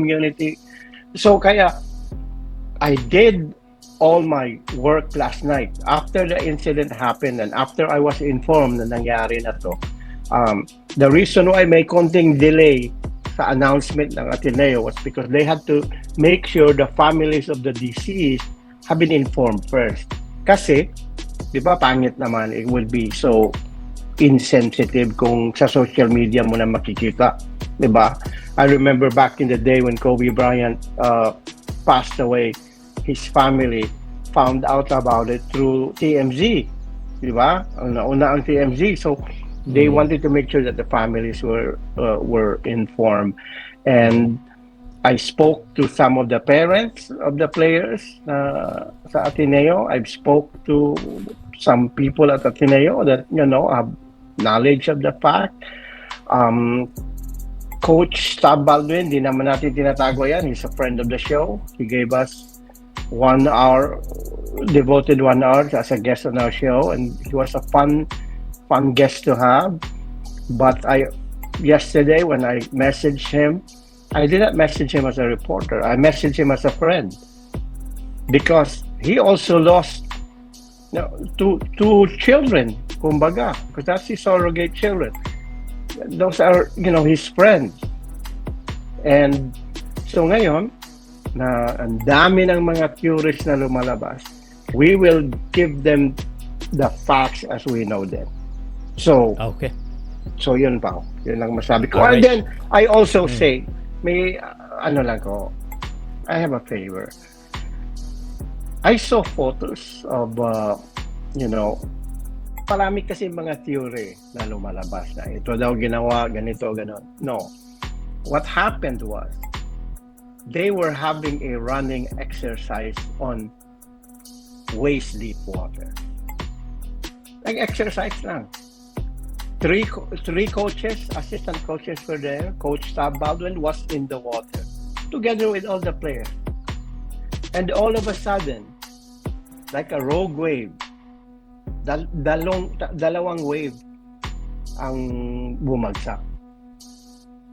community. So kaya, I did all my work last night after the incident happened and after I was informed na nangyari na to. The reason why may konting delay sa announcement ng Ateneo was because they had to make sure the families of the deceased have been informed first. Kasi, di ba, pangit naman, it would be so insensitive kung sa social media mo na makikita. Di ba? I remember back in the day when Kobe Bryant passed away, his family found out about it through TMZ. Di ba? Nauna ang TMZ. So, they wanted to make sure that the families were informed. And I spoke to some of the parents of the players sa Ateneo. I've spoke to some people at Ateneo that, have knowledge of the fact. Coach Tab Baldwin, di naman natin tinatago yan. He's a friend of the show. He gave us 1 hour, devoted 1 hour as a guest on our show. And he was a fun guest to have. But yesterday when I messaged him, I did not message him as a reporter. I messaged him as a friend. Because he also lost two children, kumbaga. Because that's his surrogate children. Those are, his friends. And so ngayon, na ang dami ng mga theories na lumalabas, we will give them the facts as we know them. So, okay. So yun pa. Yun lang masabi ko. Alright. And then, I also say, may, I have a favor. I saw photos of, marami kasi mga theory na lumalabas na ito daw ginawa, ganito, ganon. No. What happened was, they were having a running exercise on waist deep water. Like exercise lang. Three coaches, assistant coaches were there. Coach Tab Baldwin was in the water together with all the players. And all of a sudden, like a rogue wave, dalawang wave ang bumagsak.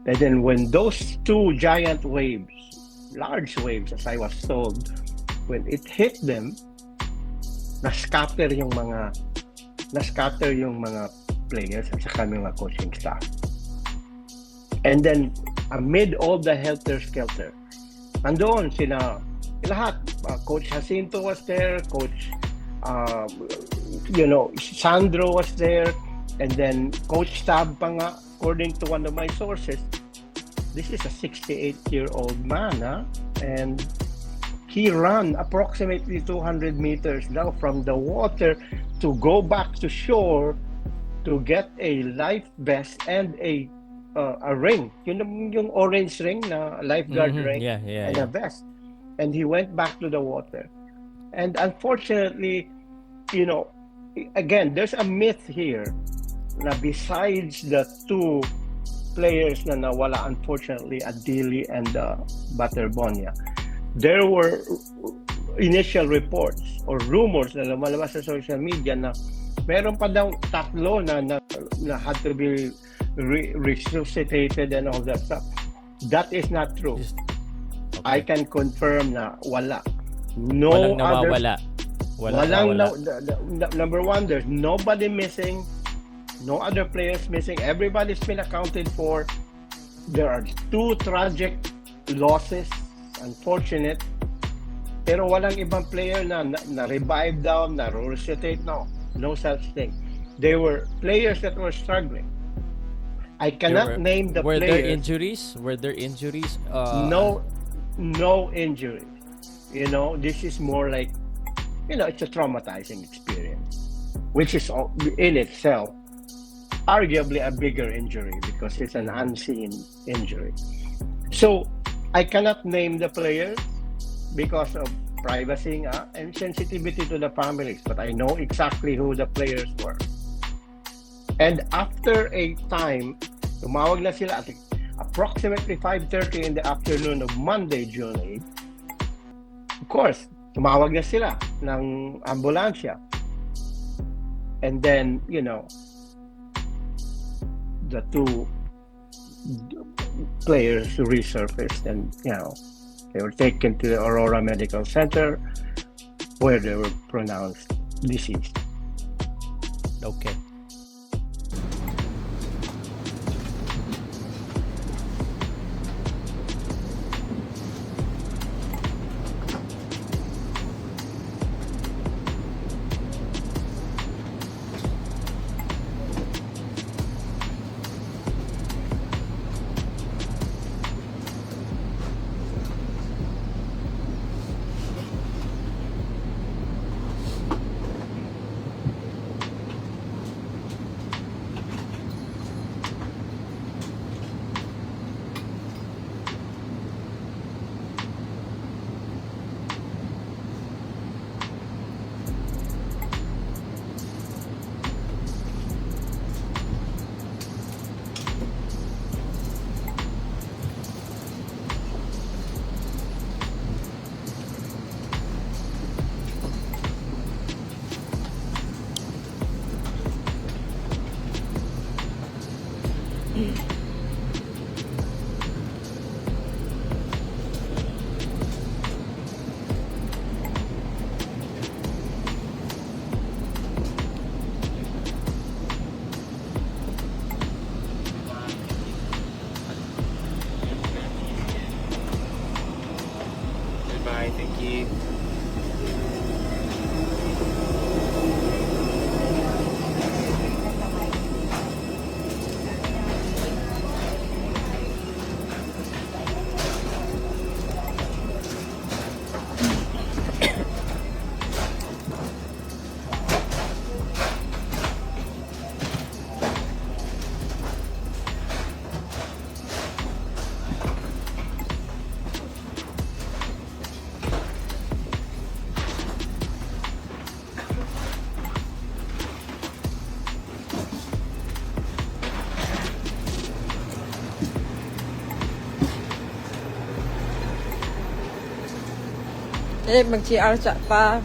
And then when those two giant waves, large waves as I was told, when it hit them, na-scatter yung mga players at saka mga coaching staff. And then amid all the helter-skelter, nandoon sila lahat. Coach Jacinto was there, Coach Sandro was there, and then Coach Tab pa nga, according to one of my sources, this is a 68-year-old man, and he ran approximately 200 meters now from the water to go back to shore to get a life vest and a ring, yung orange ring na lifeguard ring, and a vest. And he went back to the water. And unfortunately, again, there's a myth here na besides the two players na nawala, unfortunately, Adili and Baterbonia, there were initial reports or rumors na lumalabas sa social media na meron pa daw tatlo na had to be resuscitated and all that stuff. That is not true. Okay. I can confirm na wala. Walang nawawala. Number one, there's nobody missing. No other players missing. Everybody's been accounted for. There are two tragic losses. Unfortunate. Pero walang ibang player na revive down, na resuscitate. No such thing. They were players that were struggling. I cannot name the players. Were there injuries? No injuries. This is more like, it's a traumatizing experience, which is in itself arguably a bigger injury because it's an unseen injury. So I cannot name the players because of privacy and sensitivity to the families, but I know exactly who the players were. And after a time, tumawag na sila at approximately 5:30 in the afternoon of Monday, June 8. Of course, tumawag na sila ng ambulansya. And then, the two players resurfaced, and they were taken to the Aurora Medical Center, where they were pronounced deceased. Okay. Goodbye, thank you. Mag-CR sa pa.